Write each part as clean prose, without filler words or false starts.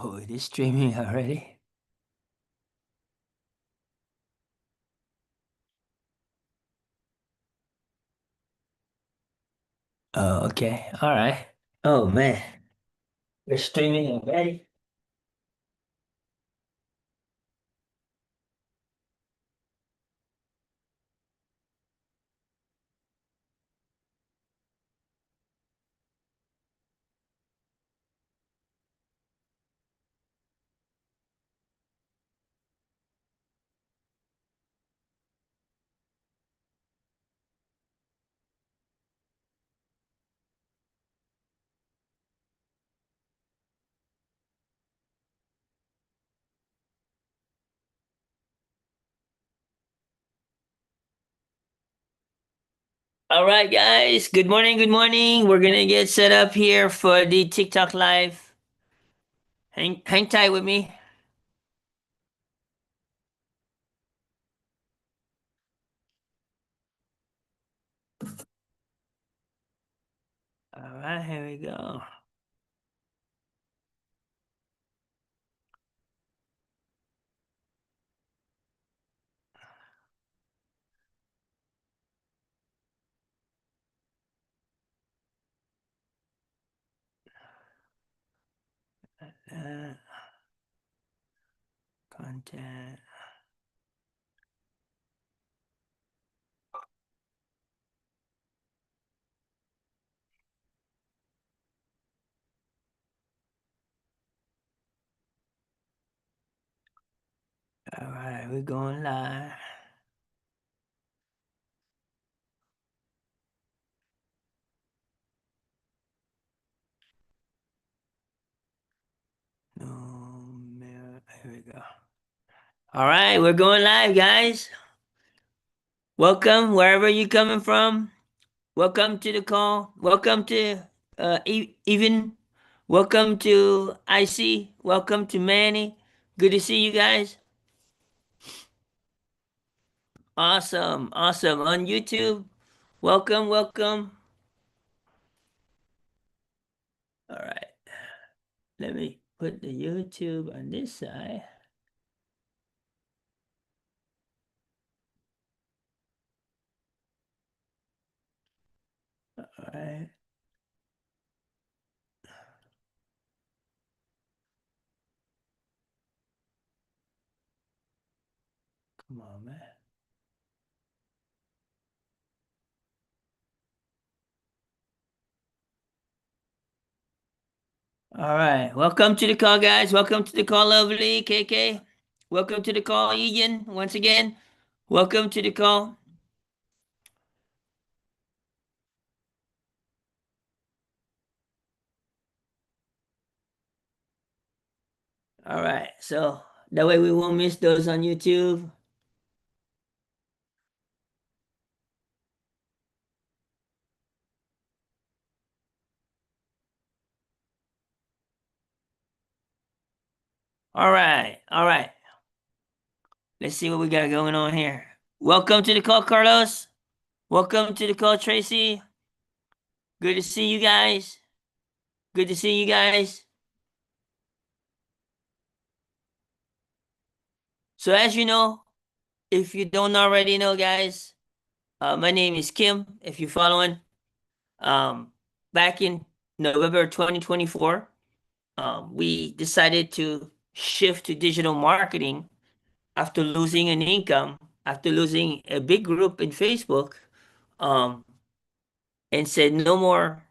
Oh, it is streaming already? Oh, okay. All right. Oh man, we're streaming already? All right, guys. Good morning. Good morning. We're gonna get set up here for the TikTok live. Hang tight with me. All right, here we go. Uh, content. All right, we're going live. No, here we go. All right, we're going live, guys. Welcome wherever you're coming from. Welcome to the call. Welcome to even. Welcome to IC. Welcome to Manny. Good to see you guys. Awesome, awesome. On YouTube, welcome, welcome. All right, let me put the YouTube on this side. All right, come on, man. All right, welcome to the call, guys. Welcome to the call, Lovely KK. Welcome to the call, Ian. Once again, welcome to the call. All right, so that way we won't miss those on YouTube. All right, all right. Let's see what we got going on here. Welcome to the call, Carlos. Welcome to the call, Tracy. Good to see you guys. Good to see you guys. So as you know, if you don't already know, guys, my name is Kim. If you're following, um, back in November 2024, we decided to shift to digital marketing after losing an income, after losing a big group in Facebook, um, and said no more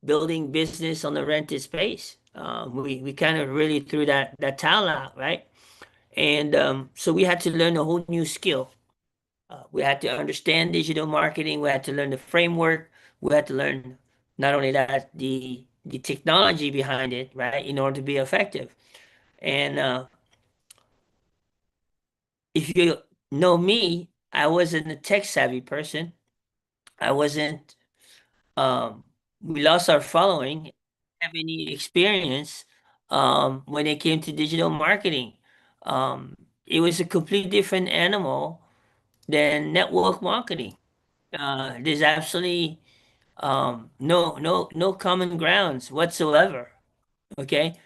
building business on the rented space. We kind of really threw that towel out, right? And so we had to learn a whole new skill. We had to understand digital marketing. We had to learn the framework. We had to learn not only that the technology behind it, right, in order to be effective. And if you know me, I wasn't a tech savvy person. I wasn't. We lost our following. Have any experience when it came to digital marketing? Um, it was a completely different animal than network marketing. There's absolutely no common grounds whatsoever. Okay.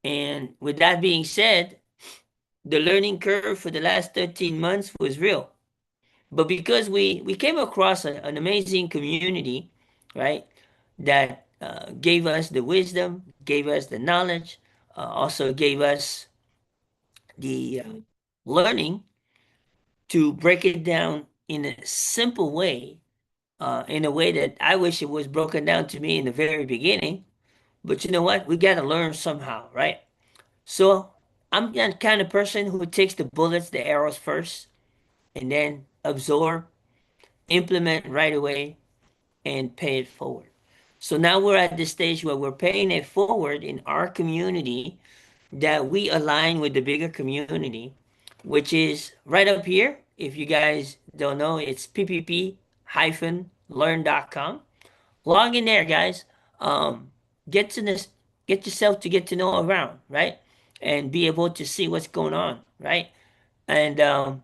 And with that being said, the learning curve for the last 13 months was real. But because we came across an amazing community, right, that gave us the wisdom, gave us the knowledge, also gave us the learning to break it down in a simple way, in a way that I wish it was broken down to me in the very beginning. But you know what? We got to learn somehow, right? So I'm the kind of person who takes the bullets, the arrows first, and then absorb, implement right away, and pay it forward. So now we're at the stage where we're paying it forward in our community that we align with the bigger community, which is right up here. If you guys don't know, it's ppp-learn.com. Log in there, guys. Um, get to this, get yourself to get to know around, right? And be able to see what's going on, right? And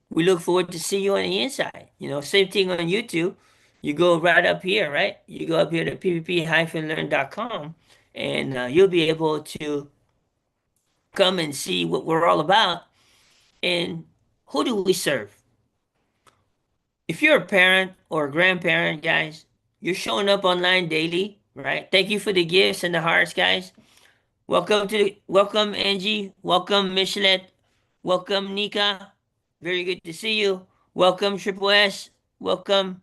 we look forward to see you on the inside. You know, same thing on YouTube. You go right up here, right? You go up here to ppp-learn.com and you'll be able to come and see what we're all about and who do we serve. If you're a parent or a grandparent, guys, you're showing up online daily, right? Thank you for the gifts and the hearts, guys. Welcome Angie, welcome Michelet, welcome Nika. Very good to see you. Welcome Triple S. Welcome.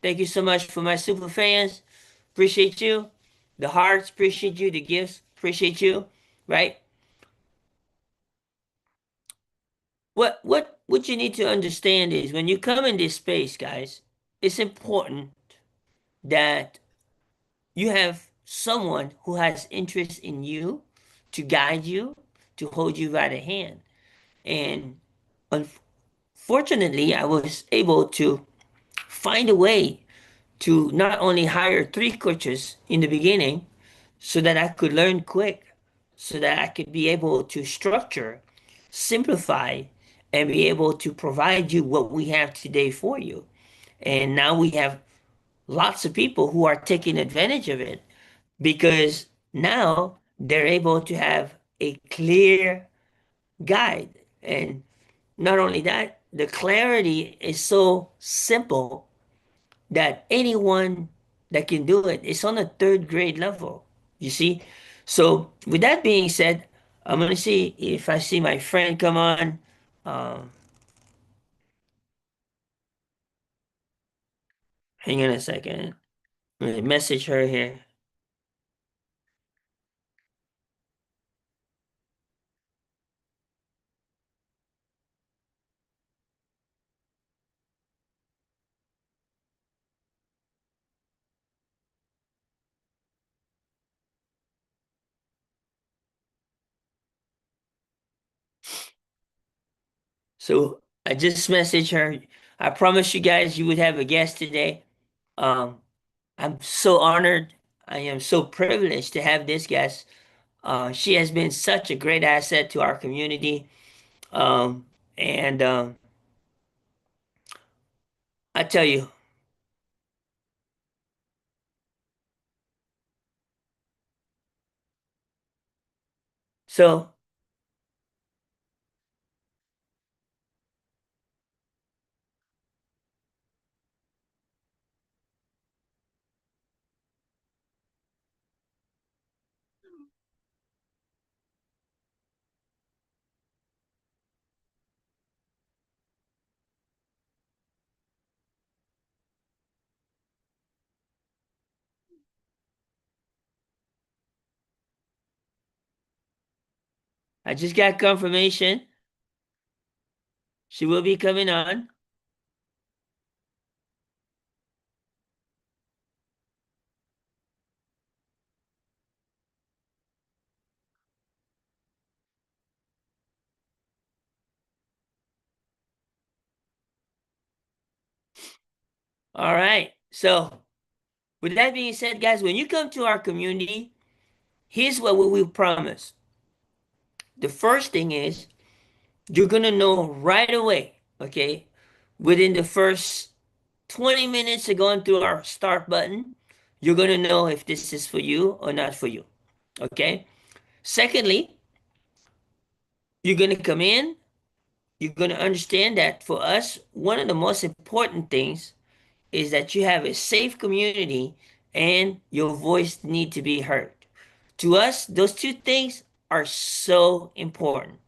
Thank you so much for my super fans. Appreciate you. The hearts, appreciate you. The gifts, appreciate you. Right? What you need to understand is when you come in this space, guys, it's important that you have someone who has interest in you to guide you, to hold you by the hand. And unfortunately, I was able to find a way to not only hire three coaches in the beginning so that I could learn quick, so that I could be able to structure, simplify, and be able to provide you what we have today for you. And now we have lots of people who are taking advantage of it because now they're able to have a clear guide. And not only that, the clarity is so simple that anyone that can do it is on a third grade level. You see? So with that being said, I'm gonna see if I see my friend come on. Um, hang on a second. I'm gonna message her here. So I just messaged her. I promised you guys you would have a guest today. Um, I'm so honored. I am so privileged to have this guest. She has been such a great asset to our community. Um, and I tell you, so I just got confirmation. She will be coming on. All right. So, with that being said, guys, when you come to our community, here's what we will promise. The first thing is you're going to know right away, okay? Within the first 20 minutes of going through our start button, you're going to know if this is for you or not for you, okay? Secondly, you're going to come in, you're going to understand that for us, one of the most important things is that you have a safe community and your voice need to be heard. To us, those two things are so important,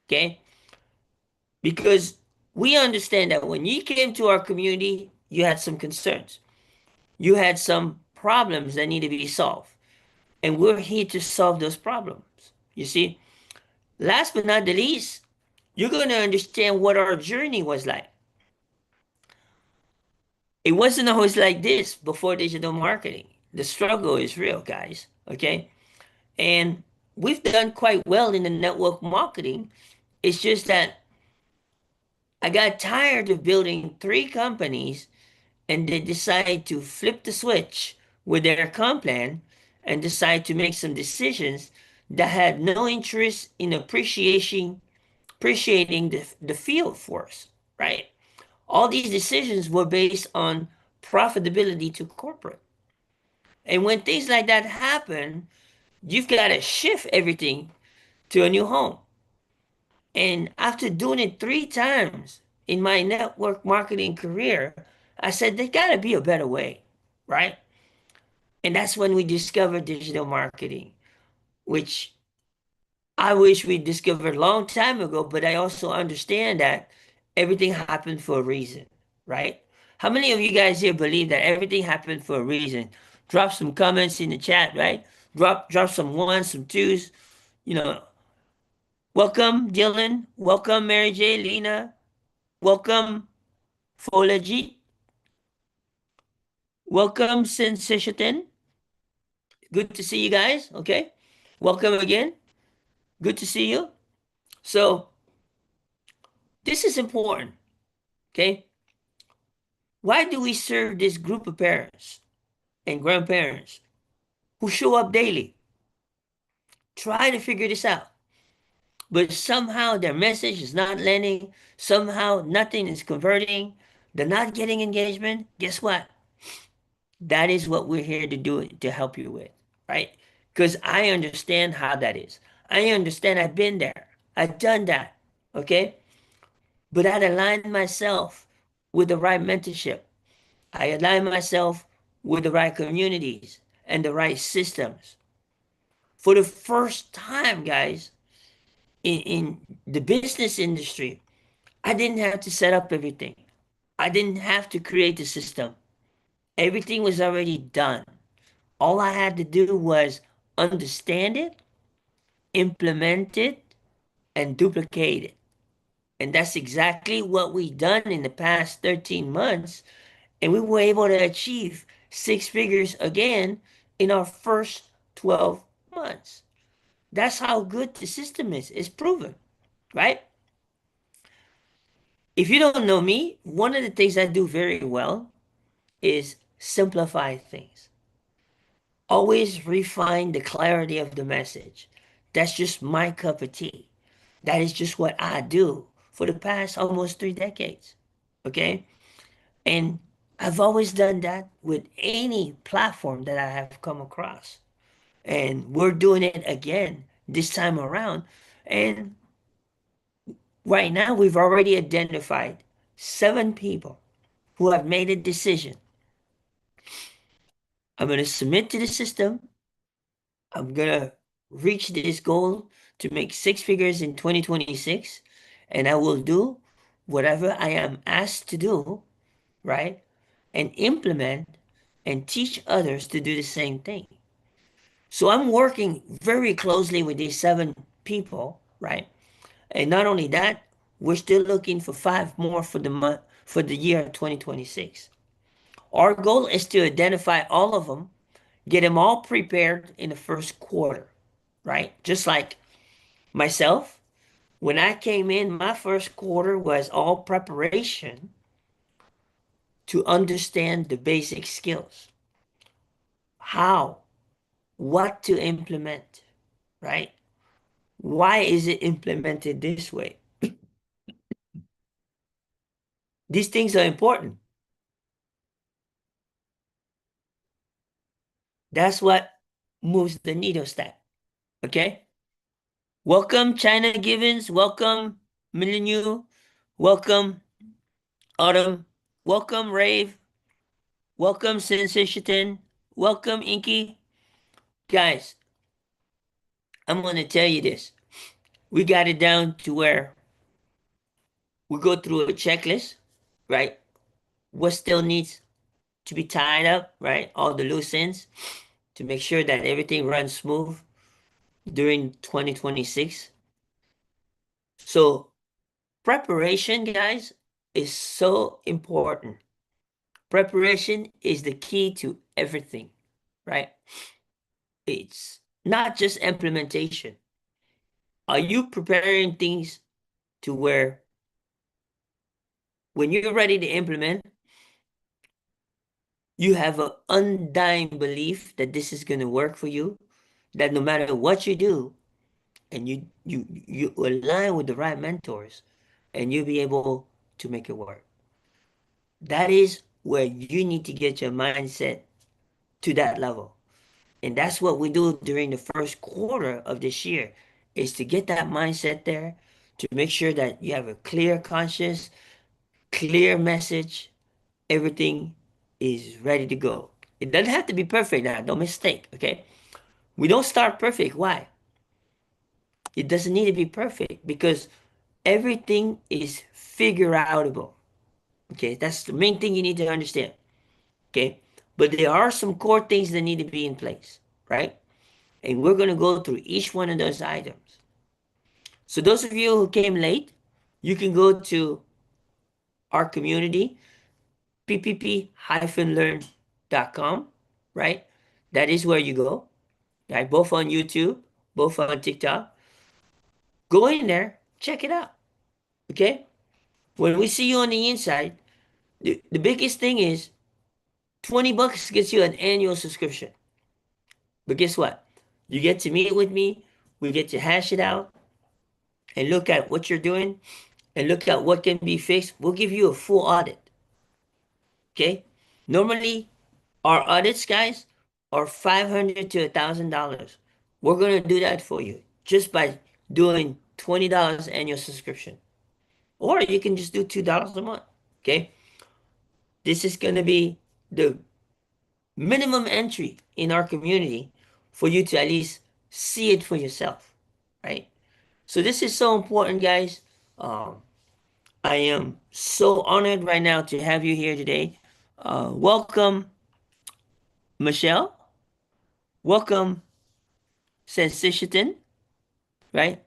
okay? Because we understand that when you came to our community, you had some concerns. You had some problems that need to be solved. And we're here to solve those problems. You see, last but not the least, you're going to understand what our journey was like. It wasn't always like this before digital marketing. The struggle is real, guys. Okay. And we've done quite well in the network marketing. It's just that I got tired of building three companies and they decide to flip the switch with their comp plan and decide to make some decisions that had no interest in appreciating the field force, right? All these decisions were based on profitability to corporate. And when things like that happen, you've got to shift everything to a new home. And after doing it three times in my network marketing career, I said, there got to be a better way, right? And that's when we discovered digital marketing, which I wish we discovered a long time ago, but I also understand that everything happened for a reason, right? How many of you guys here believe that everything happened for a reason? Drop some comments in the chat, right? Drop some ones, some twos. You know, welcome Dylan, welcome Mary J, Lena, welcome Folajit, welcome Sensation. Good to see you guys. Okay, welcome again. Good to see you. So this is important. Okay, why do we serve this group of parents and grandparents who show up daily? Try to figure this out. But somehow their message is not landing. Somehow nothing is converting. They're not getting engagement. Guess what? That is what we're here to do to help you with, right? Because I understand how that is. I understand I've been there. I've done that. Okay. But I'd align myself with the right mentorship. I align myself with the right communities and the right systems. For the first time, guys, in the business industry, I didn't have to set up everything. I didn't have to create the system. Everything was already done. All I had to do was understand it, implement it, and duplicate it. And that's exactly what we've done in the past 13 months. And we were able to achieve six figures again in our first 12 months. That's how good the system is. It's proven, right? If you don't know me, one of the things I do very well is simplify things. Always refine the clarity of the message. That's just my cup of tea. That is just what I do for the past almost 3 decades. Okay? And I've always done that with any platform that I have come across. And we're doing it again this time around. And right now, we've already identified 7 people who have made a decision. I'm going to submit to the system. I'm going to reach this goal to make six figures in 2026. And I will do whatever I am asked to do, right? And implement and teach others to do the same thing. So I'm working very closely with these 7 people, right? And not only that, we're still looking for 5 more for the month for the year 2026. Our goal is to identify all of them, get them all prepared in the first quarter, right? Just like myself, when I came in, my first quarter was all preparation to understand the basic skills, how, what to implement, right? Why is it implemented this way? These things are important. That's what moves the needle stack. Okay? Welcome, China Givens. Welcome, Millennial. Welcome, Autumn. Welcome, Rave. Welcome, Sensation. Welcome, Inky. Guys, I'm going to tell you this. We got it down to where we go through a checklist, right? What still needs to be tied up, right? All the loose ends to make sure that everything runs smooth during 2026. So, preparation, guys, is so important. Preparation is the key to everything, right? It's not just implementation. Are you preparing things to where when you're ready to implement, you have an undying belief that this is going to work for you, that no matter what you do, and you align with the right mentors, and you'll be able to make it work. That is where you need to get your mindset to that level. And that's what we do during the first quarter of this year, is to get that mindset there, to make sure that you have a clear conscience, clear message, everything is ready to go. It doesn't have to be perfect now, no mistake, okay? We don't start perfect. Why? It doesn't need to be perfect because everything is figure outable. Okay, that's the main thing you need to understand. Okay, but there are some core things that need to be in place, right? And we're going to go through each one of those items. So those of you who came late, you can go to our community, ppp-learn.com, right? That is where you go, right? Both on YouTube, both on TikTok. Go in there, check it out, okay? When we see you on the inside, the biggest thing is $20 gets you an annual subscription. But guess what? You get to meet with me, we get to hash it out and look at what you're doing and look at what can be fixed. We'll give you a full audit. Okay? Normally, our audits, guys, are $500 to $1,000. We're gonna do that for you just by doing $20 annual subscription. Or you can just do $2 a month. Okay? This is gonna be the minimum entry in our community for you to at least see it for yourself, right? So this is so important, guys. Um, I am so honored right now to have you here today. Welcome, Michelle. Welcome, Sensation, right?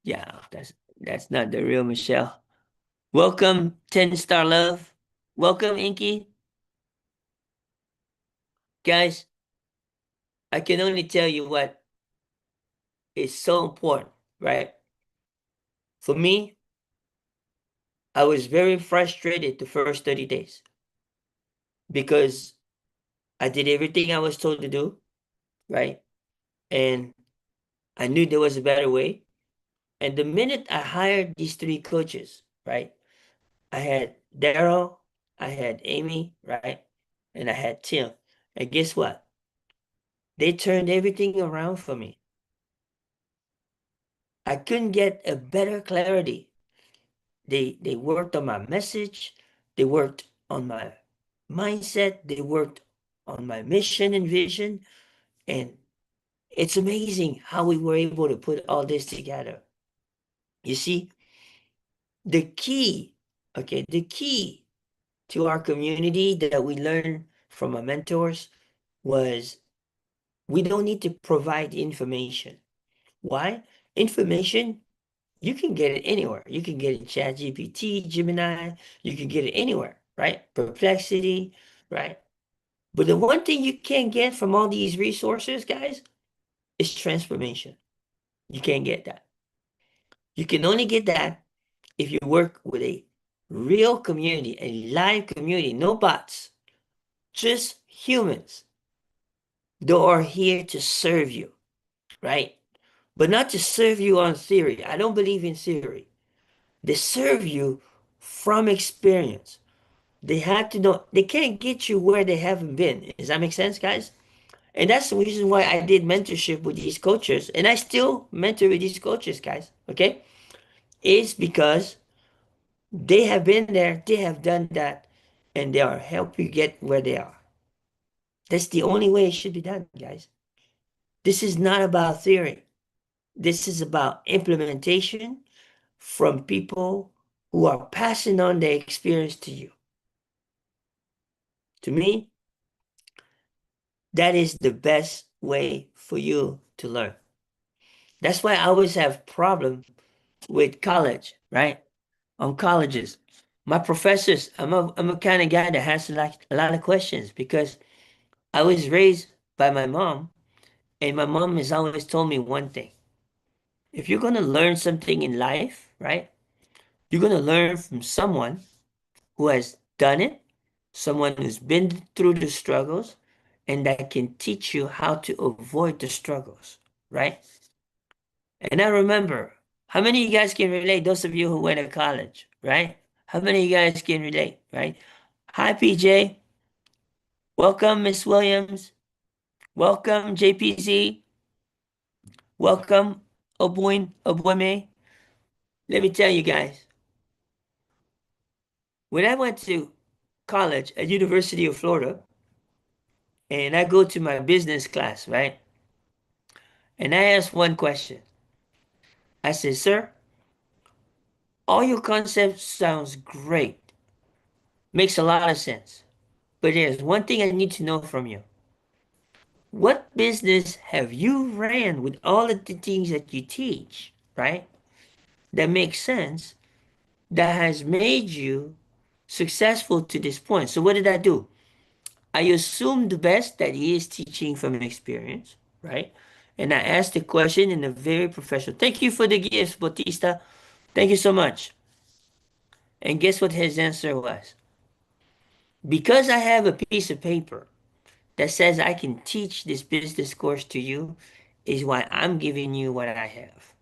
Yeah, that's not the real Michelle. Welcome, 10 Star Love. Welcome, Inky. Guys, I can only tell you what is so important, right? For me, I was very frustrated the first 30 days because I did everything I was told to do, right? And I knew there was a better way. And the minute I hired these three coaches, right? I had Daryl, I had Amy, right? And I had Tim. And guess what? They turned everything around for me. I couldn't get a better clarity. They worked on my message, they worked on my mindset, they worked on my mission and vision, and it's amazing how we were able to put all this together. You see, the key, okay, the key to our community that we learned from our mentors was we don't need to provide information. Why? Information, you can get it anywhere. You can get it in ChatGPT, Gemini, you can get it anywhere, right? Perplexity, right? But the one thing you can't get from all these resources, guys, is transformation. You can't get that. You can only get that if you work with a real community, a live community, no bots, just humans that are here to serve you, right? But not to serve you on theory. I don't believe in theory. They serve you from experience. They have to know they can't get you where they haven't been. Does that make sense, guys? And that's the reason why I did mentorship with these coaches, and I still mentor with these coaches, guys. Okay, is because they have been there, they have done that, and they are help you get where they are. That's the only way it should be done, guys. This is not about theory. This is about implementation from people who are passing on their experience to you. To me, that is the best way for you to learn. That's why I always have problem with college, right? On colleges. My professors, I'm a kind of guy that has like a lot of questions because I was raised by my mom, and my mom has always told me one thing. If you're gonna learn something in life, right? You're gonna learn from someone who has done it, someone who's been through the struggles, and that can teach you how to avoid the struggles, right? And I remember, how many of you guys can relate? Those of you who went to college, right? How many of you guys can relate, right? Hi, PJ. Welcome, Miss Williams. Welcome, JPZ. Welcome, Obueme. Let me tell you guys, when I went to college at University of Florida, and I go to my business class, right? And I asked one question. I said, sir, all your concepts sounds great. Makes a lot of sense. But there's one thing I need to know from you. What business have you ran with all of the things that you teach, right? That makes sense, that has made you successful to this point. So what did I do? I assumed the best that he is teaching from experience, right? And I asked the question in a very professional. Thank you for the gifts, Bautista. Thank you so much. And guess what his answer was? Because I have a piece of paper that says I can teach this business course to you, is why I'm giving you what I have.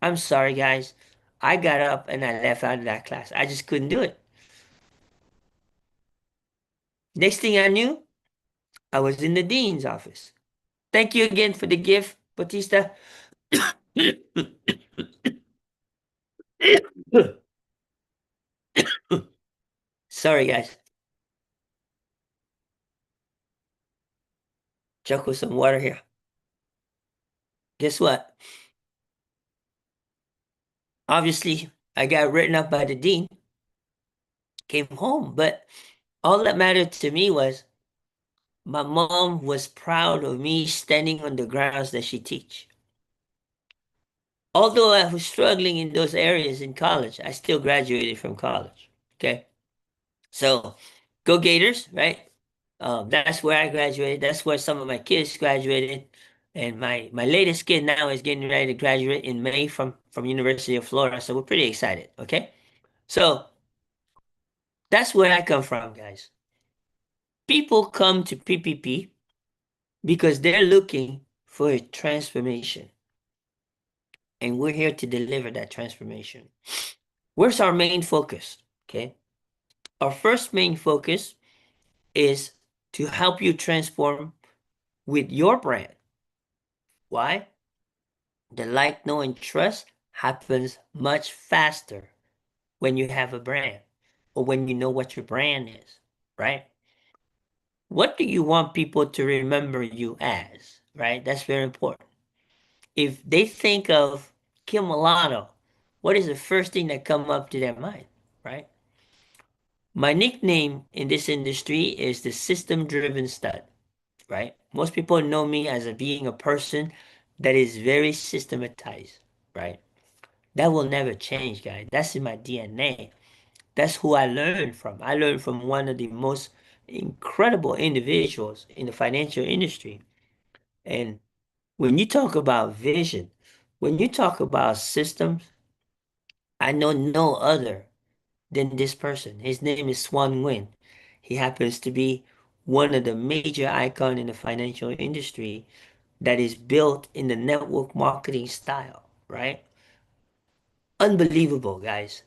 I'm sorry, guys. I got up and I left out of that class. I just couldn't do it. Next thing I knew, I was in the dean's office. Thank you again for the gift, Batista. Sorry, guys. Chuck with some water here. Guess what? Obviously, I got written up by the dean, came home, but all that mattered to me was my mom was proud of me standing on the grounds that she teach. Although I was struggling in those areas in college, I still graduated from college. Okay. So go Gators, right? That's where I graduated. That's where some of my kids graduated. And my latest kid now is getting ready to graduate in May from University of Florida. So we're pretty excited. Okay. So that's where I come from, guys. People come to PPP because they're looking for a transformation. And we're here to deliver that transformation. Where's our main focus? Okay. Our first main focus is to help you transform with your brand. Why? The like, know, and trust happens much faster when you have a brand or when you know what your brand is, right? What do you want people to remember you as, right? That's very important. If they think of Kim Milano, what is the first thing that come up to their mind, right? My nickname in this industry is the system-driven stud, right? Most people know me as being a person that is very systematized, right? That will never change, guys. That's in my DNA. That's who I learned from. I learned from one of the most incredible individuals in the financial industry. And when you talk about vision, when you talk about systems, I know no other than this person. His name is Swan Nguyen. He happens to be one of the major icon in the financial industry that is built in the network marketing style, right? Unbelievable, guys.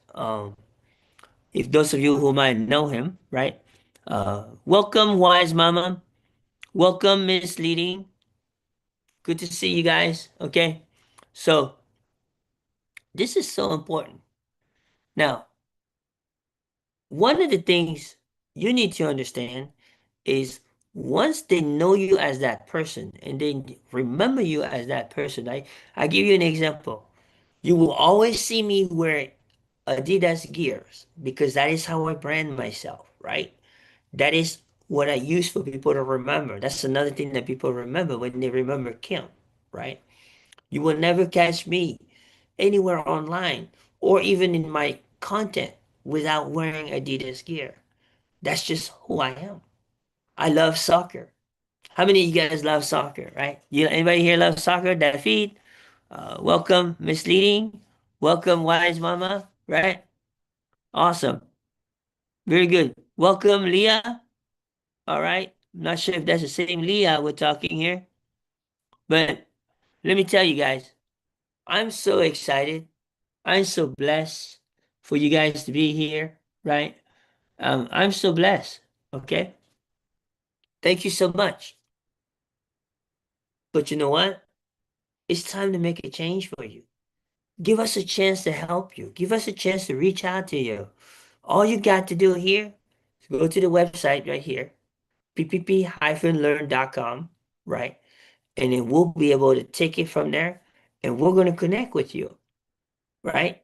if those of you who might know him, right? Welcome, Wise Mama. Welcome, Misleading. Good to see you guys. Okay. So, this is so important. Now, one of the things you need to understand is once they know you as that person and they remember you as that person, I give you an example. You will always see me wear Adidas gears because that is how I brand myself, right? That is what I use for people to remember. That's another thing that people remember when they remember Kim, right? You will never catch me anywhere online or even in my content without wearing Adidas gear. That's just who I am. I love soccer. How many of you guys love soccer, right? You anybody here love soccer? David, welcome, Misleading. Welcome, Wise Mama, right? Awesome. Very good. Welcome, Leah. All right. I'm not sure if that's the same Leah we're talking here, but let me tell you guys, I'm so excited. I'm so blessed for you guys to be here, right? I'm so blessed. Okay. Thank you so much. But you know what? It's time to make a change for you. Give us a chance to help you. Give us a chance to reach out to you. All you got to do here is go to the website right here, ppp-learn.com, right? And then we'll be able to take it from there and we're going to connect with you, right?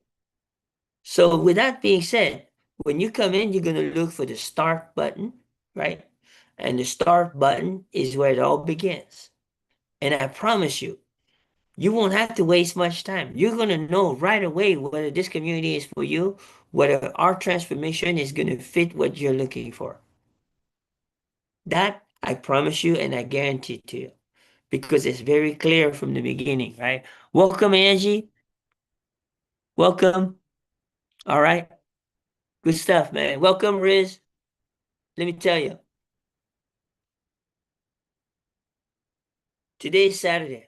So with that being said, when you come in, you're going to look for the start button, right? And the start button is where it all begins. And I promise you, you won't have to waste much time. You're going to know right away whether this community is for you, whether our transformation is going to fit what you're looking for. That I promise you and I guarantee to you because it's very clear from the beginning, right? Welcome, Angie. Welcome. All right. Good stuff, man. Welcome, Riz. Let me tell you, today's Saturday.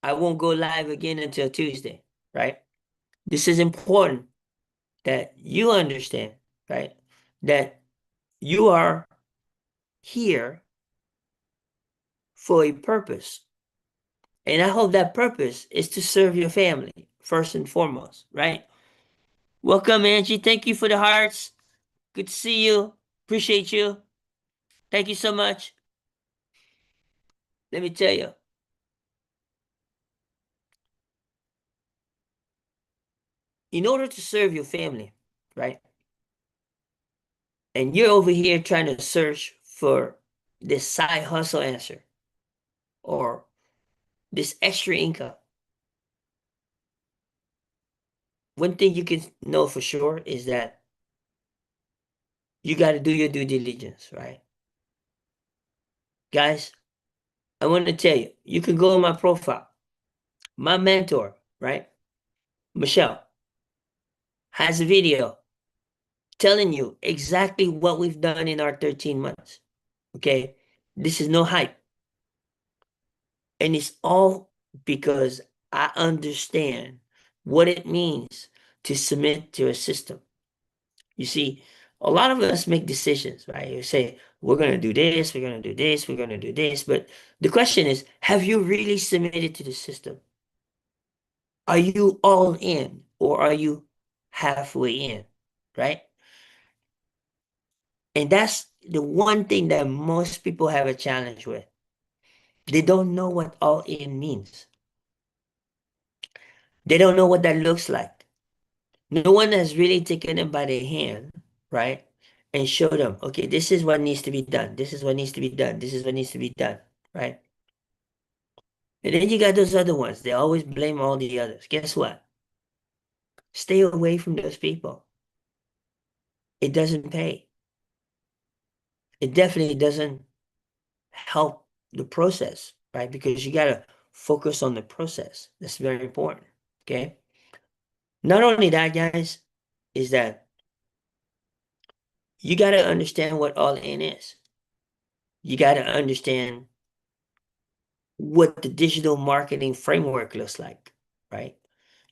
I won't go live again until Tuesday, right? This is important that you understand, right? That you are here for a purpose. And I hope that purpose is to serve your family, first and foremost, right? Welcome, Angie. Thank you for the hearts. Good to see you. Appreciate you. Thank you so much. Let me tell you, in order to serve your family, right? And you're over here trying to search for this side hustle answer or this extra income. One thing you can know for sure is that you got to do your due diligence, right? Guys, I want to tell you, you can go on my profile. My mentor, right? Michelle has a video telling you exactly what we've done in our 13 months. Okay. This is no hype. And it's all because I understand what it means to submit to a system. You see, a lot of us make decisions, right? You say, we're going to do this, we're going to do this, we're going to do this. But the question is, have you really submitted to the system? Are you all in or are you halfway in, right? And that's the one thing that most people have a challenge with. They don't know what all in means. They don't know what that looks like. No one has really taken them by the hand, right? And showed them, okay, this is what needs to be done. This is what needs to be done. This is what needs to be done, right? And then you got those other ones. They always blame all the others. Guess what? Stay away from those people. It doesn't pay. It definitely doesn't help the process, right? Because you got to focus on the process. That's very important, okay? Not only that, guys, is that you got to understand what all in is. You got to understand what the digital marketing framework looks like, right?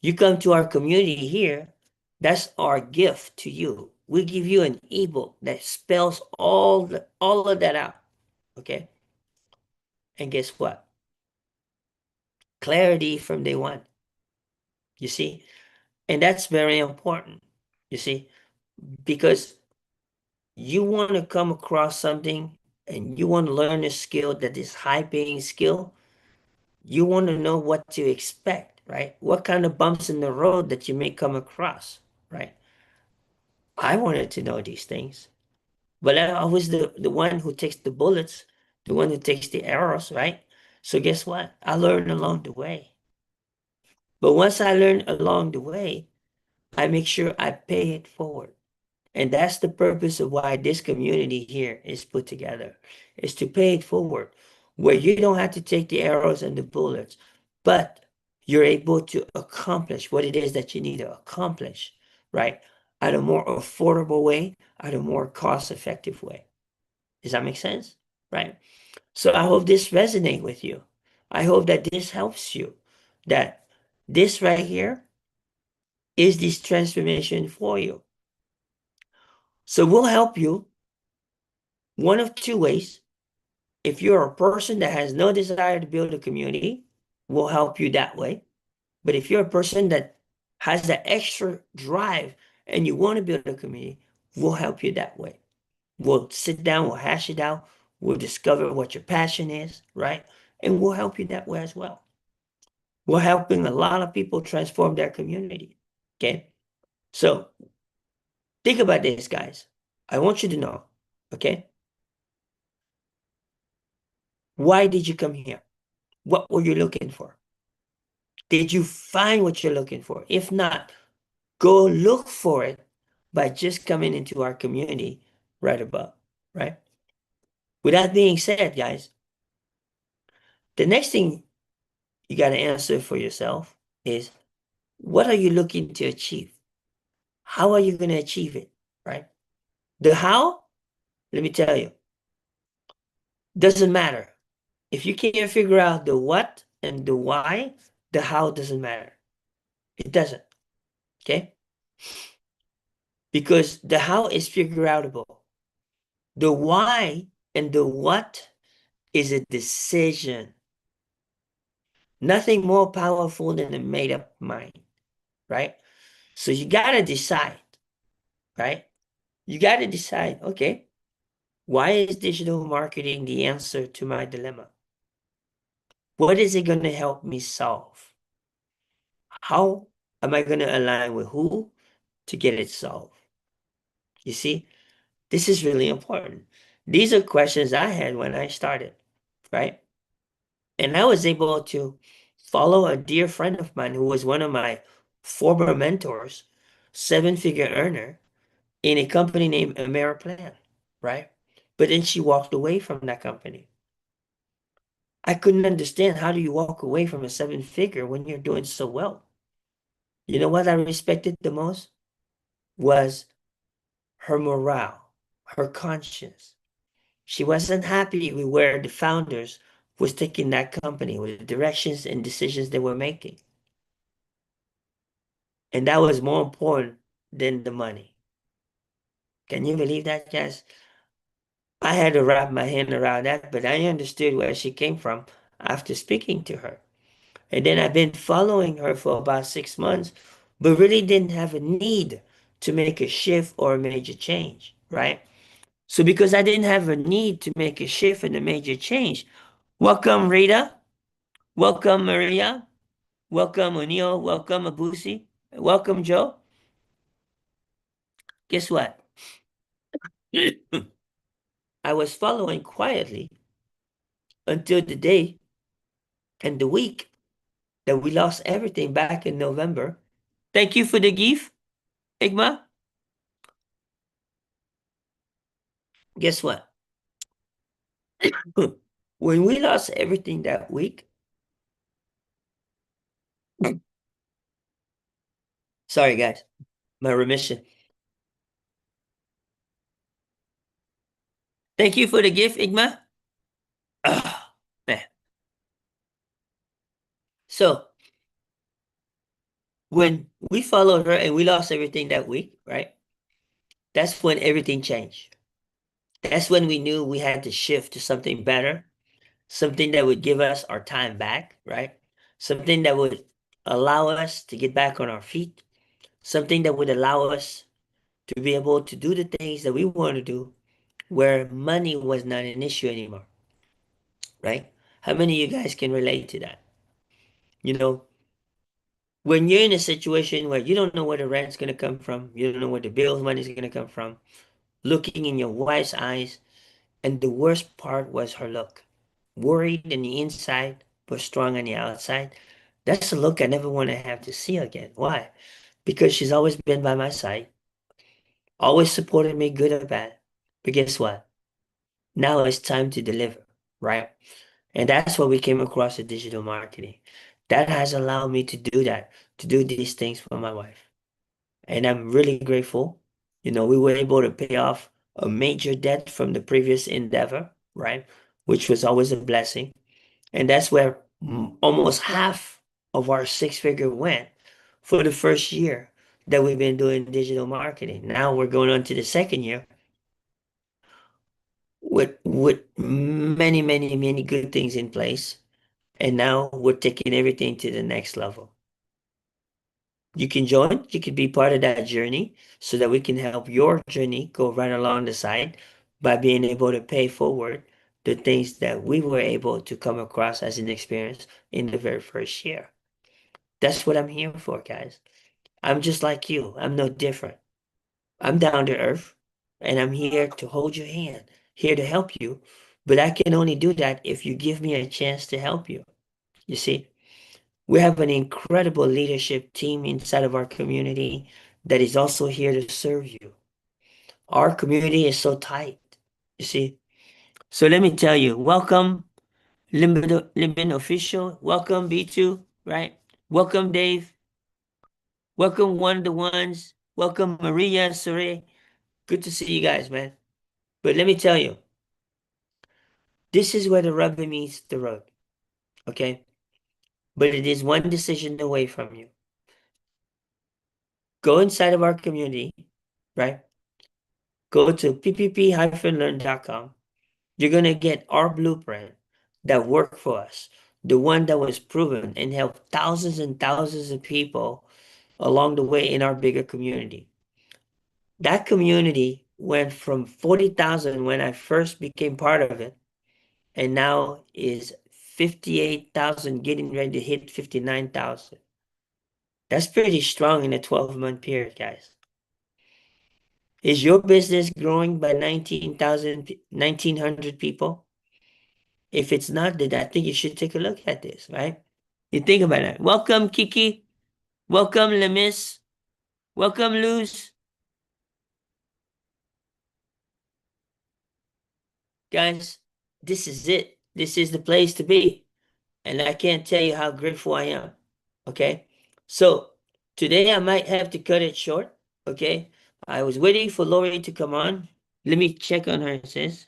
You come to our community here That's our gift to you. We give you an ebook that spells all of that out. Okay? And guess what? Clarity from day one. You see? And that's very important. You see? Because you want to come across something and you want to learn a skill that is high paying skill, you want to know what to expect, right? What kind of bumps in the road that you may come across, right? I wanted to know these things, but I was the one who takes the bullets, the one who takes the arrows, right? So guess what? I learned along the way. But once I learned along the way, I make sure I pay it forward. And that's the purpose of why this community here is put together, is to pay it forward, where you don't have to take the arrows and the bullets, but you're able to accomplish what it is that you need to accomplish, right? At a more affordable way, at a more cost-effective way. Does that make sense? Right? So I hope this resonate with you. I hope that this helps you, that this right here is this transformation for you. So we'll help you one of two ways. If you're a person that has no desire to build a community, we'll help you that way. But if you're a person that has that extra drive and you want to build a community, we'll help you that way. We'll sit down, we'll hash it out, we'll discover what your passion is, right? And we'll help you that way as well. We're helping a lot of people transform their community. Okay. So think about this, guys. I want you to know, okay? Why did you come here? What were you looking for? Did you find what you're looking for? If not, go look for it by just coming into our community right above, right? With that being said, guys, the next thing you got to answer for yourself is, what are you looking to achieve? How are you going to achieve it, right? The how, let me tell you, doesn't matter. If you can't figure out the what and the why, the how doesn't matter. It doesn't, okay? Because the how is figure outable. The why and the what is a decision. Nothing more powerful than a made up mind, right? So you got to decide, right? You got to decide, okay, why is digital marketing the answer to my dilemma? What is it going to help me solve? How am I going to align with who to get it solved? You see, this is really important. These are questions I had when I started, right? And I was able to follow a dear friend of mine who was one of my former mentors, seven-figure earner in a company named Ameriplan, right? But then she walked away from that company. I couldn't understand, how do you walk away from a seven figure when you're doing so well? You know what I respected the most was her morale, her conscience. She wasn't happy with where the founders was taking that company, with the directions and decisions they were making. And that was more important than the money. Can you believe that, guys? I had to wrap my hand around that, but I understood where she came from after speaking to her. And then I've been following her for about 6 months, but really didn't have a need to make a shift or a major change, right? So because I didn't have a need to make a shift and a major change, welcome Rita, welcome Maria, welcome O'Neill, welcome Abusi, welcome Joe. Guess what? I was following quietly until the day and the week that we lost everything back in November. Thank you for the gift, Igma. Guess what? When we lost everything that week, sorry guys, my remission. Thank you for the gift, Igma. Ah, man. So When we followed her and we lost everything that week, right? That's when everything changed. That's when we knew we had to shift to something better, something that would give us our time back, right? Something that would allow us to get back on our feet, something that would allow us to be able to do the things that we want to do where money was not an issue anymore, right? How many of you guys can relate to that? You know, when you're in a situation where you don't know where the rent's going to come from, you don't know where the bills money's going to come from, looking in your wife's eyes, and the worst part was her look. Worried on the inside, but strong on the outside. That's a look I never want to have to see again. Why? Because she's always been by my side, always supported me, good or bad. But guess what? Now it's time to deliver, right? And that's what we came across at digital marketing. That has allowed me to do that, to do these things for my wife. And I'm really grateful. You know, we were able to pay off a major debt from the previous endeavor, right? Which was always a blessing. And that's where almost half of our six-figure went for the first year that we've been doing digital marketing. Now we're going on to the second year with many, many, many good things in place. And now we're taking everything to the next level. You can join, you can be part of that journey so that we can help your journey go right along the side by being able to pay forward the things that we were able to come across as an experience in the very first year. That's what I'm here for, guys. I'm just like you. I'm no different. I'm down to earth and I'm here to hold your hand, here to help you. But I can only do that if you give me a chance to help you. You see? We have an incredible leadership team inside of our community that is also here to serve you. Our community is so tight, you see. So let me tell you, welcome Limit Official, welcome B2, right? Welcome Dave, welcome One of the Ones, welcome Maria, Sore. Good to see you guys, man. But let me tell you, this is where the rubber meets the road, okay? But it is one decision away from you. Go inside of our community, right? Go to ppp-learn.com. You're going to get our blueprint that worked for us, the one that was proven and helped thousands and thousands of people along the way in our bigger community. That community went from 40,000 when I first became part of it, and now is 58,000, getting ready to hit 59,000. That's pretty strong in a 12-month period, guys. Is your business growing by 1,900 people? If it's not, then I think you should take a look at this, right? You think about it. Welcome, Kiki. Welcome, Lemis. Welcome, Luz. Guys, this is it. This is the place to be. And I can't tell you how grateful I am. Okay? So today I might have to cut it short. Okay? I was waiting for Lori to come on. Let me check on her, sis.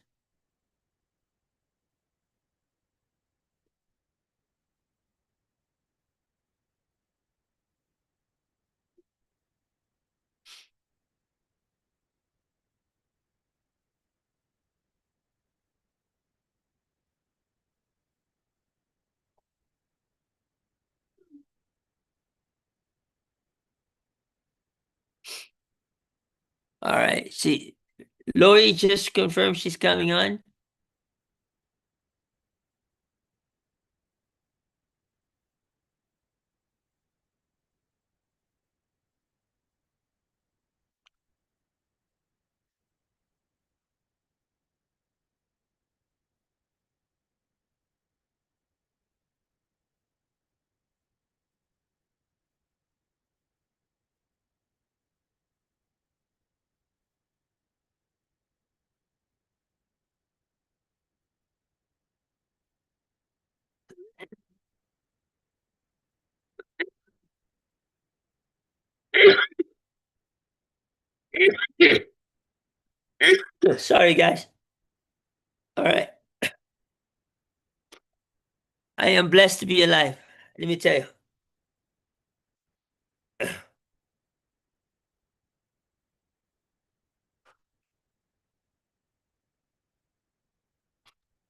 All right. See, Lori just confirmed she's coming on. Sorry, guys. All right. I am blessed to be alive. Let me tell you.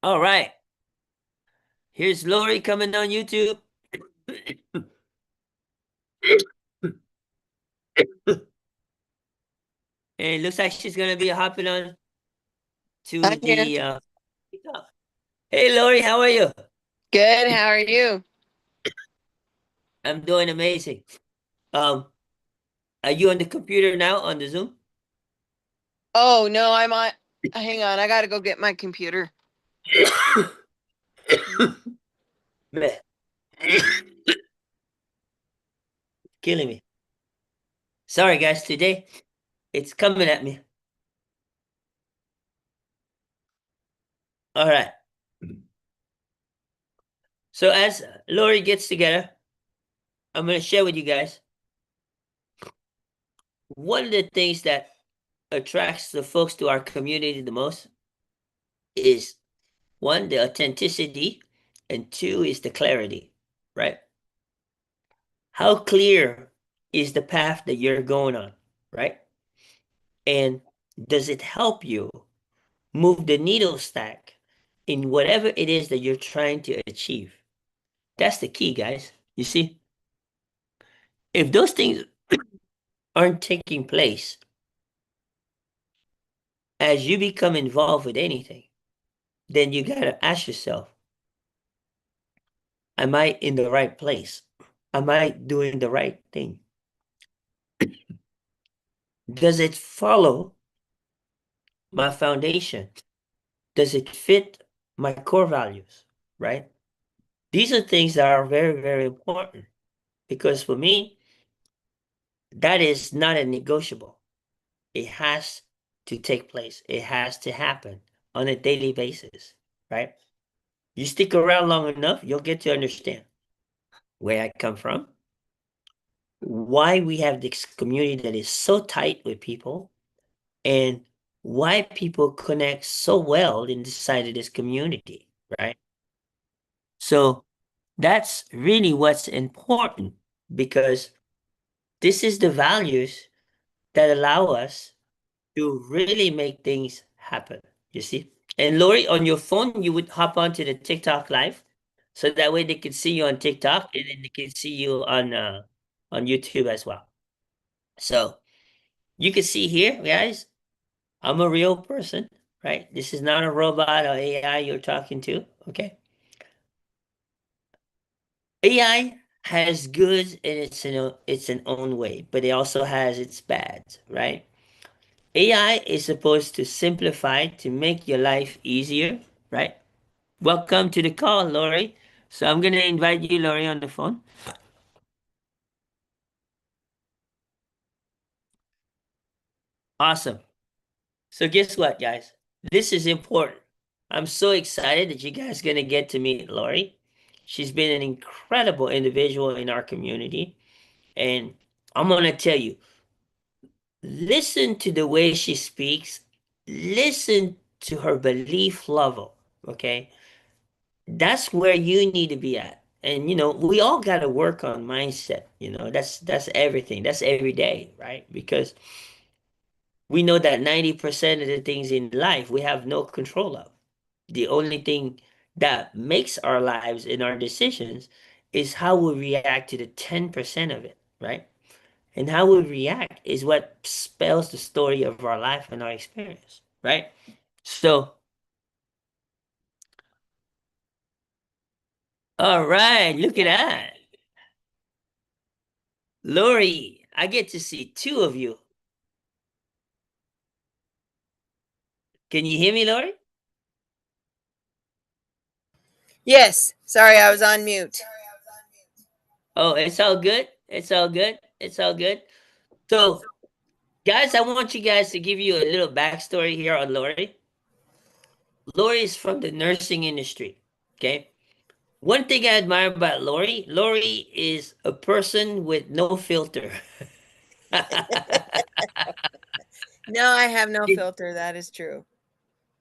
All right. Here's Lori coming on YouTube. And it looks like she's gonna be hopping on to I'm here. the TikTok. Hey Lori, how are you? Good. How are you? I'm doing amazing. Um, are you on the computer now on the Zoom? Oh, no, I'm on. Hang on. I got to go get my computer. Man, killing me. Sorry guys, today it's coming at me. All right. So as Lori gets together, I'm gonna share with you guys one of the things that attracts the folks to our community the most is one, the authenticity, and two is the clarity, right? How clear is the path that you're going on, right? And does it help you move the needle stack in whatever it is that you're trying to achieve? That's the key, guys. You see, if those things aren't taking place as you become involved with anything, then you gotta ask yourself, am I in the right place? Am I doing the right thing? Does it follow my foundation? Does it fit my core values? Right? These are things that are very, very important because for me, that is not a negotiable. It has to take place, it has to happen on a daily basis. Right? You stick around long enough, you'll get to understand where I come from, why we have this community that is so tight with people, and why people connect so well inside of this community, right? So that's really what's important because this is the values that allow us to really make things happen. You see? And Lori, on your phone, you would hop onto the TikTok live. So that way they can see you on TikTok and then they can see you on YouTube as well. So you can see here, guys, I'm a real person, right? This is not a robot or AI you're talking to, okay? AI has goods and it's an own way, but it also has its bads, right? AI is supposed to simplify to make your life easier, right? Welcome to the call, Lori. So I'm gonna invite you, Lori, on the phone. Awesome. So guess what, guys? This is important. I'm so excited that you guys gonna get to meet Lori. She's been an incredible individual in our community, and I'm gonna tell you, listen to the way she speaks, listen to her belief level, okay? That's where you need to be at. And we all got to work on mindset, that's everything. That's every day, right? Because we know that 90% of the things in life we have no control of. The only thing that makes our lives and our decisions is how we react to the 10% of it, right? And how we react is what spells the story of our life and our experience, right? So, all right, look at that. Lori, I get to see two of you. Can you hear me, Lori? Yes. Sorry, I was on mute. Oh, it's all good. It's all good. It's all good. So, guys, I want you guys to give you a little backstory here on Lori. Lori is from the nursing industry. Okay. One thing I admire about Lori is a person with no filter. No, I have no She- filter. That is true.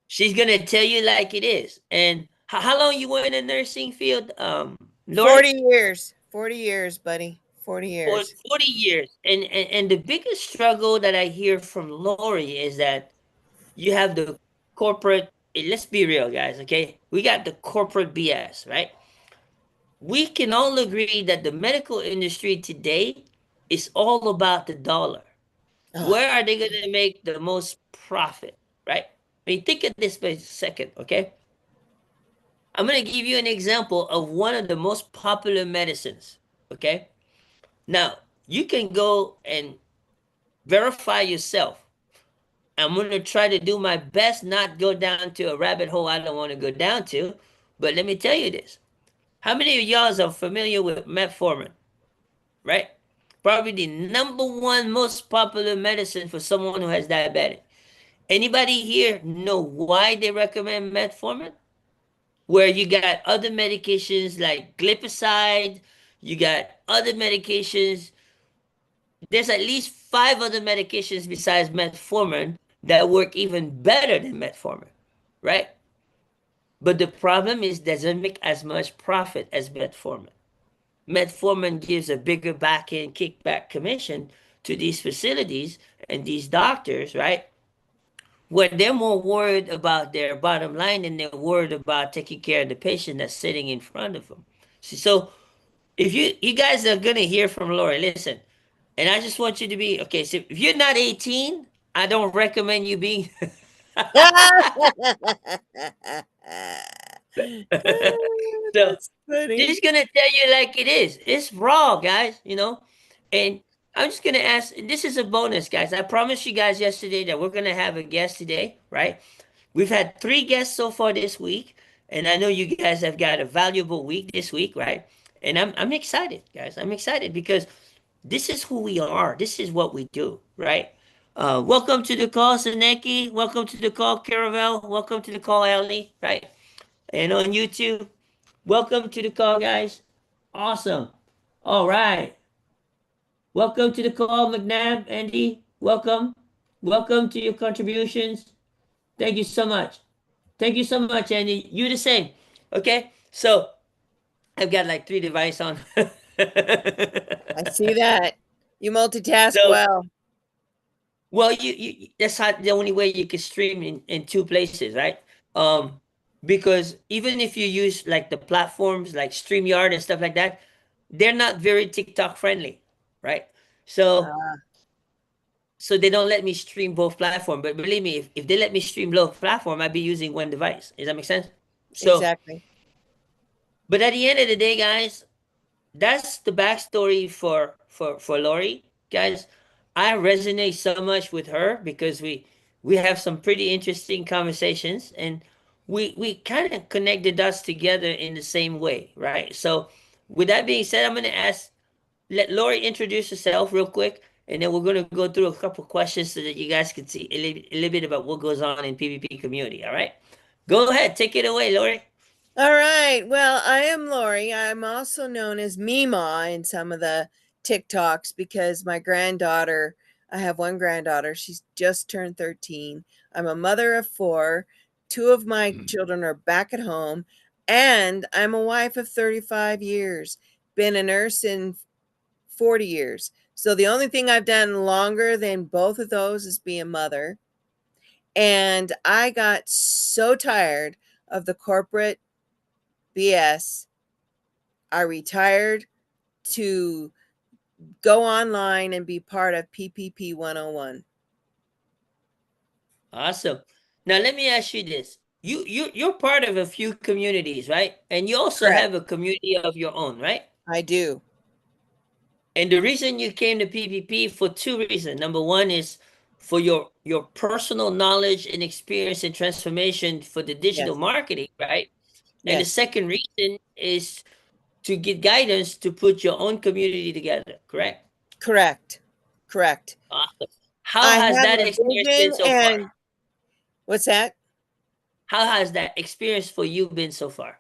She's gonna tell you like it is. And how long you were in the nursing field, Lori? 40 years. 40 years, buddy. 40 For years. 40 years. And the biggest struggle that I hear from Lori is that you have the corporate, let's be real, guys, okay? we got the corporate BS, right? We can all agree that the medical industry today is all about the dollar. Oh, Where are they going to make the most profit, right? I mean, think of this for a second, okay? I'm going to give you an example of one of the most popular medicines, okay? Now, you can go and verify yourself. I'm going to try to do my best not go down to a rabbit hole I don't want to go down to, but let me tell you this. How many of y'all are familiar with metformin, right? Probably the number one most popular medicine for someone who has diabetes. Anybody here know why they recommend metformin? Where you got other medications like glipizide, you got other medications. There's at least five other medications besides metformin that work even better than metformin, right? But the problem is doesn't make as much profit as metformin. Metformin gives a bigger back end kickback commission to these facilities and these doctors, right? Where they're more worried about their bottom line than they're worried about taking care of the patient that's sitting in front of them. So if you guys are gonna hear from Lori, listen, and I just want you to be okay. So if you're not 18, I don't recommend you being. So that's funny. just gonna tell you like it is. It's raw, guys. And I'm just gonna ask. This is a bonus, guys. I promised you guys yesterday that we're gonna have a guest today, right? We've had three guests so far this week, and I know you guys have got a valuable week this week, right? And I'm excited, guys. I'm excited because this is who we are. This is what we do, right? Welcome to the call, Saneki. Welcome to the call, Caravel. Welcome to the call, Ellie, right? And on YouTube, welcome to the call, guys. Awesome. All right. Welcome to the call, McNabb, Andy. Welcome. Welcome to your contributions. Thank you so much. Thank you so much, Andy. You the same. Okay. So I've got like three devices on. I see that. You multitask So, well. well, that's how the only way you can stream in two places, right? Um, because even if you use like the platforms like StreamYard and stuff like that, they're not very TikTok friendly, right? So Uh, so they don't let me stream both platform. But believe me, if they let me stream both platform, I'd be using one device. Does that make sense? So, exactly. but at the end of the day, guys, that's the backstory for Lori, guys. I resonate so much with her because we have some pretty interesting conversations, and we kind of connect the dots together in the same way, right? So, with that being said, I'm gonna let Lori introduce herself real quick, and then we're gonna go through a couple questions so that you guys can see a little bit about what goes on in PvP community. All right, go ahead, take it away, Lori. All right. Well, I am Lori. I'm also known as Mima in some of the TikToks because my granddaughter, I have one granddaughter, she's just turned 13. I'm a mother of four. Two of my children are back at home, and I'm a wife of 35 years. Been a nurse in 40 years. So the only thing I've done longer than both of those is be a mother. And I got so tired of the corporate BS. I retired to go online and be part of PPP 101. Awesome. Now let me ask you this. You're part of a few communities, right? And you also Correct. have a community of your own, right? I do. And the reason you came to PPP for two reasons. Number one is for your personal knowledge and experience and transformation for the digital Yes. marketing, right? And the Yes. second reason is to get guidance to put your own community together, correct? Correct. Correct. Awesome. How I has have that a experience been vision so far? and what's that? How has that experience for you been so far?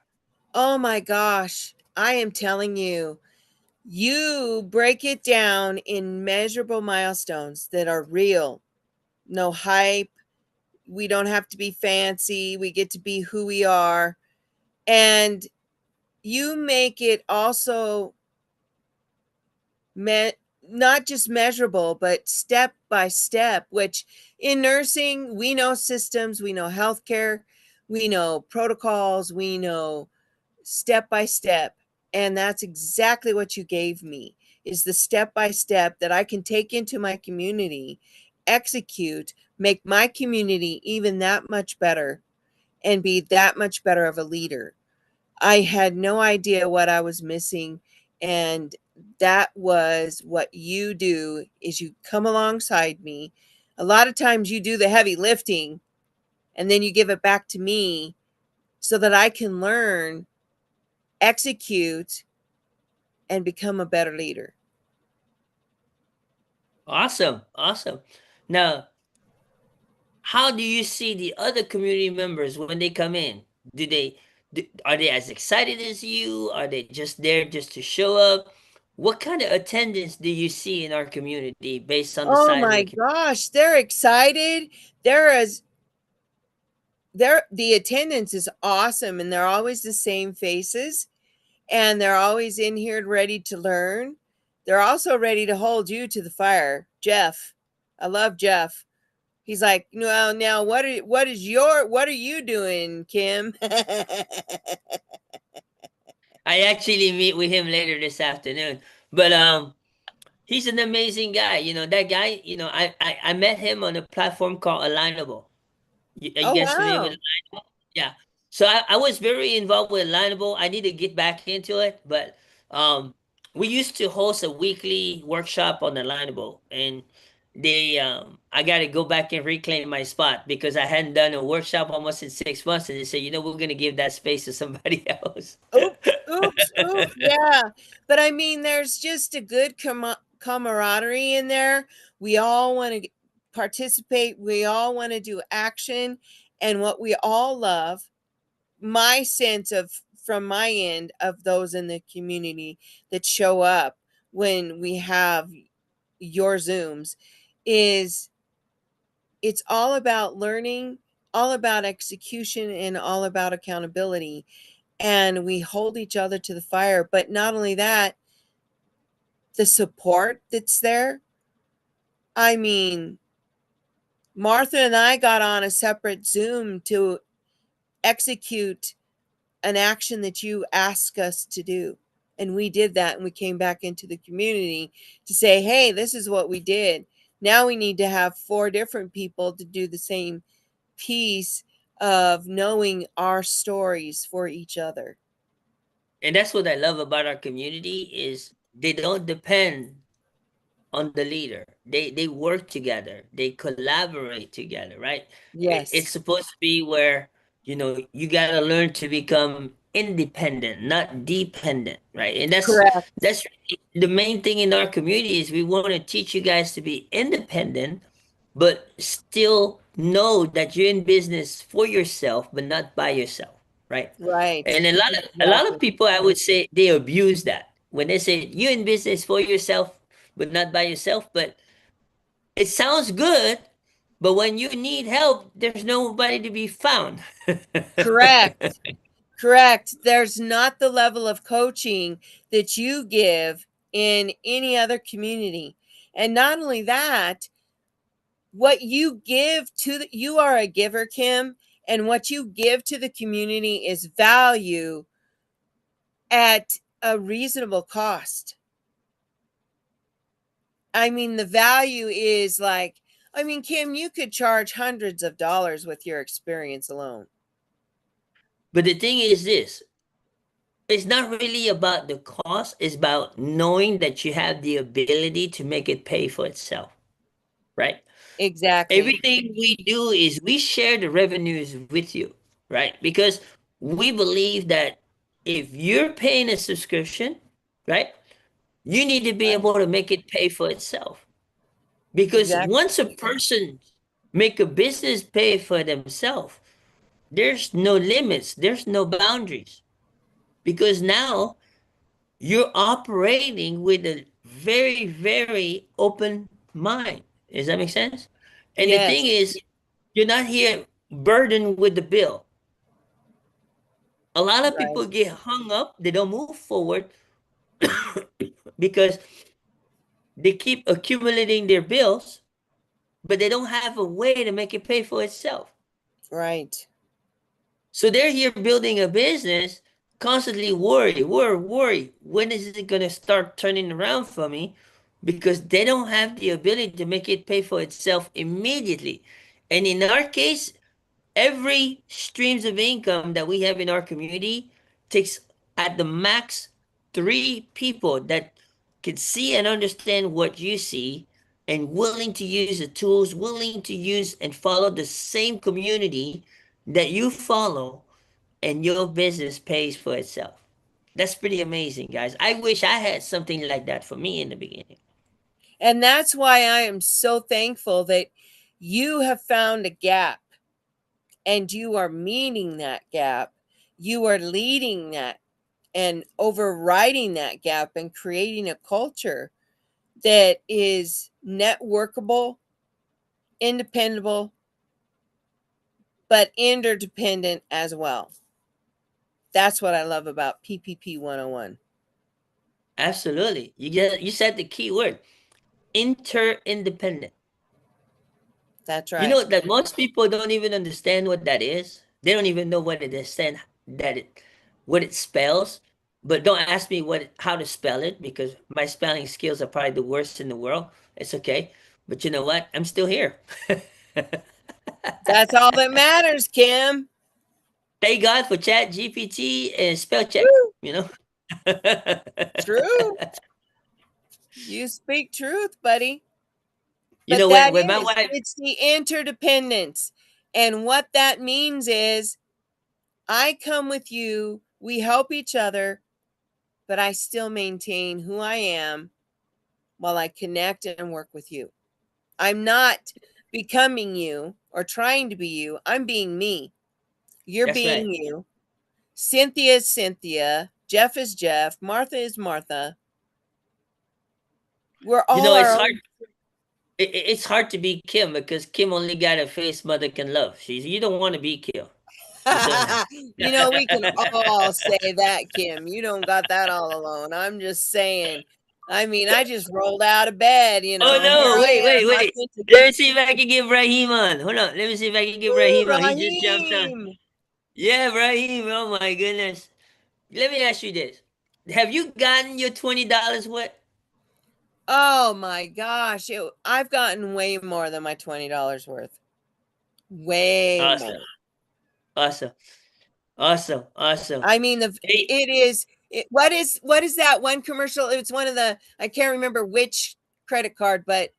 Oh my gosh. I am telling you, you break it down in measurable milestones that are real. No hype. We don't have to be fancy. We get to be who we are. And you make it also me- not just measurable, but step by step, which in nursing, we know systems, we know healthcare, We know protocols, we know step by step. And that's exactly what you gave me, is the step by step that I can take into my community, execute, make my community even that much better, and be that much better of a leader. I had no idea what I was missing, and that was what you do, is you come alongside me. A lot of times you do the heavy lifting and then you give it back to me so that I can learn, execute, and become a better leader. Awesome, awesome. Now, how do you see the other community members when they come in? Do they are they as excited as you? Are they just there just to show up? What kind of attendance do you see in our community based on the Oh size of my the community? gosh, they're excited. They're as the attendance is awesome, and they're always the same faces, and they're always in here ready to learn. They're also ready to hold you to the fire. Jeff, I love Jeff. He's like, well, now what are you doing, Kim? I actually meet with him later this afternoon. But he's an amazing guy. You know, that guy, I met him on a platform called Alignable. Are you Oh guys familiar with wow. Alignable? Yeah. So I was very involved with Alignable. I need to get back into it, but um, we used to host a weekly workshop on Alignable, and I got to go back and reclaim my spot because I hadn't done a workshop almost in 6 months, and they said, we're going to give that space to somebody else. Oops, oops, oops. Yeah. But I mean, there's just a good camaraderie in there. We all want to participate, we all want to do action. And what we all love, my sense of, from my end, of those in the community that show up when we have your Zooms, is it's all about learning, all about execution, and all about accountability. And we hold each other to the fire. But not only that, the support that's there. I mean, Martha and I got on a separate Zoom to execute an action that you asked us to do. And we did that, and we came back into the community to say, hey, this is what we did. Now we need to have 4 different people to do the same piece of knowing our stories for each other. And that's what I love about our community is they don't depend on the leader. They work together. They collaborate together, right? It's Yes, supposed to be where, you got to learn to become independent, not dependent, right? And correct. that's the main thing in our community is we want to teach you guys to be independent, but still know that you're in business for yourself, but not by yourself, right? Right. And a lot of Exactly. people, I would say, they abuse that when they say you're in business for yourself, but not by yourself. But it sounds good, but when you need help, there's nobody to be found. Correct. Correct. There's not the level of coaching that you give in any other community. And not only that, what you give to you are a giver, Kim, and what you give to the community is value at a reasonable cost. I mean, the value is like, I mean, Kim, you could charge hundreds of dollars with your experience alone. But the thing is this, it's not really about the cost, it's about knowing that you have the ability to make it pay for itself, right? Exactly. Everything we do is we share the revenues with you, right? Because we believe that if you're paying a subscription, right, you need to be Right. able to make it pay for itself. Because Exactly. once a person make a business pay for themselves, there's no limits, there's no boundaries. Because now you're operating with a very, very open mind. Does that make sense? And the thing Yes. is, you're not here burdened with the bill. A lot of Right. people get hung up, they don't move forward because they keep accumulating their bills, but they don't have a way to make it pay for itself. Right. So they're here building a business, constantly worry. When is it gonna start turning around for me? Because they don't have the ability to make it pay for itself immediately. And in our case, every streams of income that we have in our community takes at the max 3 people that can see and understand what you see and willing to use the tools, willing to use and follow the same community that you follow, and your business pays for itself. That's pretty amazing, guys. I wish I had something like that for me in the beginning. And that's why I am so thankful that you have found a gap and you are meeting that gap. You are leading that and overriding that gap and creating a culture that is networkable, independable, but interdependent as well. That's what I love about PPP 101. Absolutely. You said the key word, interdependent. That's You right. know that most people don't even understand what that is. They don't even know what it is and that it what it spells. But don't ask me how to spell it because my spelling skills are probably the worst in the world. It's okay. But you know what? I'm still here. That's all that matters, Kim. Thank God for Chat GPT and spell check, Woo, you know? true. You speak truth, buddy. You But know, that when my is, wife, it's the interdependence. And what that means is I come with you, we help each other, but I still maintain who I am while I connect and work with you. I'm not becoming you or trying to be you. I'm being me. You're that's right. being you. Cynthia is Cynthia. Jeff is Jeff. Martha is Martha. We're You all know, our own. it's hard to be Kim because Kim only got a face mother can love. You don't want to be Kim. So You know, we can all say that, Kim. You don't got that all alone. I'm just saying. I mean, I just rolled out of bed, oh Here no, I wait, am, wait. authentic. Let me see if I can get Raheem on. Hold on. Let me see if I can get Woo, Raheem on. He just jumped on. Raheem. Yeah, Raheem. Oh my goodness. Let me ask you this. Have you gotten your $20 wet? Oh my gosh. I've gotten way more than my $20 worth. Way Awesome. more. Awesome. Awesome. Awesome. I mean, Hey, what is that one commercial? It's one of the, I can't remember which credit card, but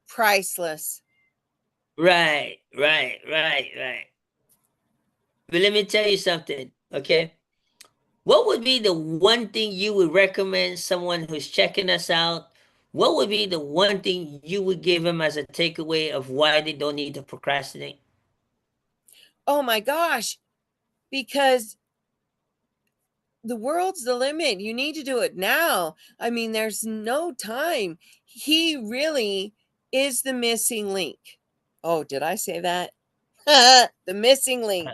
priceless. right. But let me tell you something, okay? What would be the one thing you would recommend someone who's checking us out? What would be the one thing you would give them as a takeaway of why they don't need to procrastinate? Oh my gosh. Because the world's the limit. You need to do it now. I mean, there's no time. He really is the missing link. Oh, did I say that? The missing link.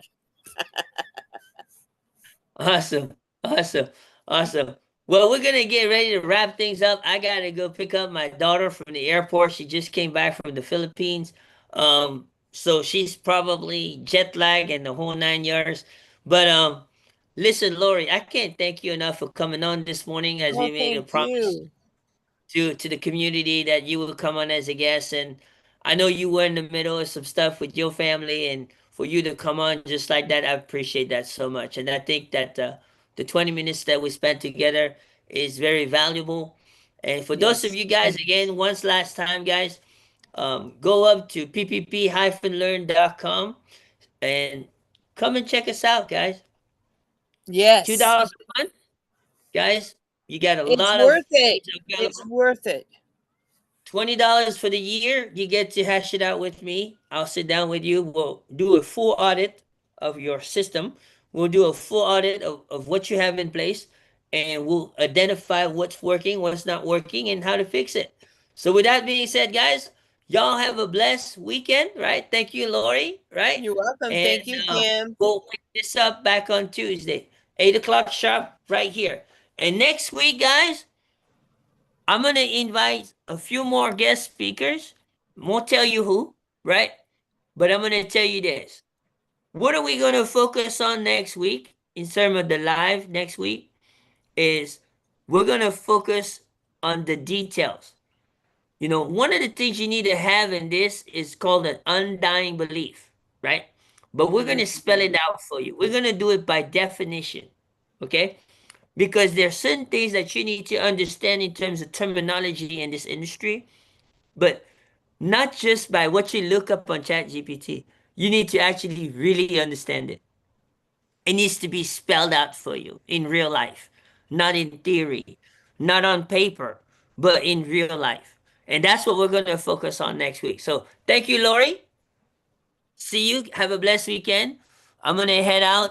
Awesome. Awesome. Awesome. Well, we're going to get ready to wrap things up. I got to go pick up my daughter from the airport. She just came back from the Philippines. So she's probably jet lag and the whole 9 yards. But listen, Lori, I can't thank you enough for coming on this morning as we Well, made a thank promise you. to the community that you will come on as a guest. And I know you were in the middle of some stuff with your family, and for you to come on just like that, I appreciate that so much. And I think that the 20 minutes that we spent together is very valuable. And for those of Yes. you guys, again, once last time, guys, go up to ppp-learn.com and come and check us out, guys. Yes. $2 a month, guys. You got a It's lot of worth it. things It's available. worth it. $20 for the year, you get to hash it out with me. I'll sit down with you. We'll do a full audit of your system. We'll do a full audit of what you have in place, and we'll identify what's working, what's not working, and how to fix it. So, with that being said, guys, y'all have a blessed weekend, right? Thank you, Lori, right? You're welcome. And Thank you, Kim. we'll pick this up back on Tuesday, 8 o'clock sharp, right here. And next week, guys, I'm gonna invite a few more guest speakers. Won't tell you who, right? But I'm gonna tell you this. What are we going to focus on next week in terms of the live next week is we're going to focus on the details. You know, one of the things you need to have in this is called an undying belief, right? But we're going Mm, to spell it out for you. We're going to do it by definition, okay? Because there are certain things that you need to understand in terms of terminology in this industry, but not just by what you look up on ChatGPT. You need to actually really understand it. It needs to be spelled out for you in real life, not in theory, not on paper, but in real life. And that's what we're going to focus on next week. So thank you, Lori. See you. Have a blessed weekend. I'm going to head out.